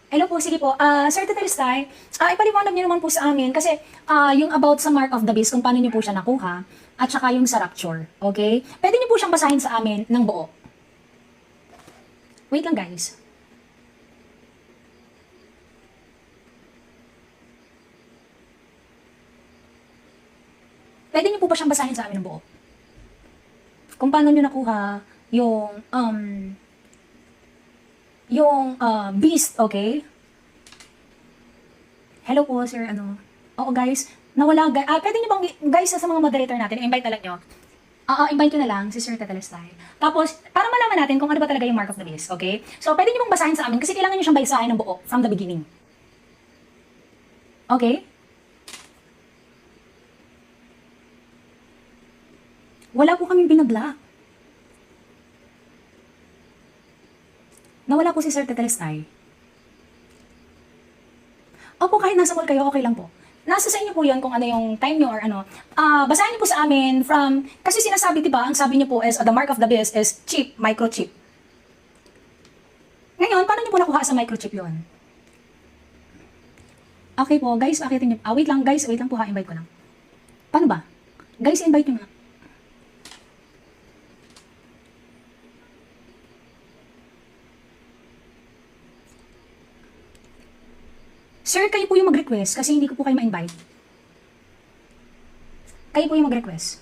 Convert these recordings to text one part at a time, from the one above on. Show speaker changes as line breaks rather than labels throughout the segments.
Hello po, sige po. Sir Tetelestay, ipaliwanag niyo naman po sa amin kasi yung about sa Mark of the Beast, kung paano niyo po siya nakuha, at saka yung sa Rapture, okay? Pwede niyo po siyang basahin sa amin ng buo. Wait lang guys. Pwede niyo po ba siyang basahin sa amin ng buo? Kung paano niyo nakuha yung beast, okay? Hello po, sir, Oo, guys, nawala, pwede niyo bang, guys, sa mga moderator natin, invite na lang nyo. Invite nyo na lang si Sir Tetelestay. Tapos, para malaman natin kung ano ba talaga yung Mark of the Beast, okay? So, pwede niyo bang basahin sa amin kasi kailangan niyo siyang basahin ng buo, from the beginning. Okay? Wala po kaming binabla. Nawala po si Sir Tetelestay. Opo, kahit nasa mall kayo, okay lang po. Nasa sa inyo po yun kung ano yung time nyo or ano. Basahin niyo po sa amin from, kasi sinasabi, diba, ang sabi niyo po is, the mark of the beast is chip, microchip. Ngayon, paano niyo po nakuha sa microchip yun? Okay po, guys, akitin niyo. Wait lang, guys, wait lang po ha, invite ko lang. Paano ba? Guys, invite niyo nga. Sir, kayo po yung mag-request kasi hindi ko po kayo ma-invite. Kayo po yung mag-request.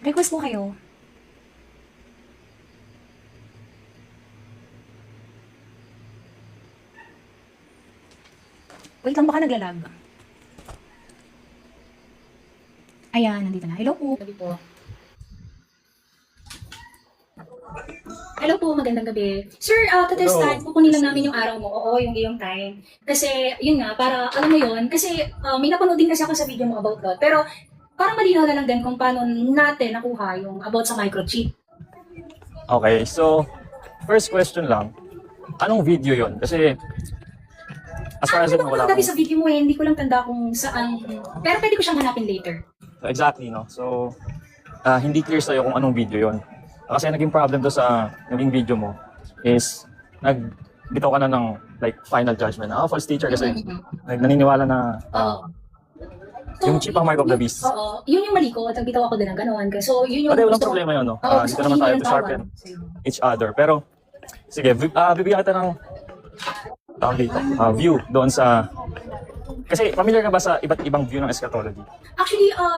Request po kayo. Wait lang, baka naglalag. Ayan, nandito na. Hello po. Gabi po. Hello po, magandang gabi. Sir, test time, kukunin lang namin yung araw mo. Oo, yung iyong time. Kasi, yun nga, para, alam mo yun, kasi may napanood din kasi ako sa video mo about that. Pero, parang malinaw na lang din kung paano natin nakuha yung about sa microchip.
Okay, so, first question lang. Anong video yon? Kasi, as far as I know, wala
Dati
akong...
sa video mo hindi ko lang tanda kung saan. Pero pwede ko siyang hanapin later.
Exactly, no? So, hindi clear sa'yo kung anong video yon. Kasi naging problem to sa naging video mo is nagbitaw ka na ng like final judgment. False teacher kasi naniniwala na yung chip ang mark of the beast.
Oo, yun yung mali ko. Nagbitaw ako din ng gano'n. So, yun yung...
Pero walang problema yun, no? Dito naman tayo to sharpen each other. Pero, sige, bibigyan kita ng tawag dito, view doon sa... Kasi familiar ka ba sa iba't ibang view ng eschatology?
Actually,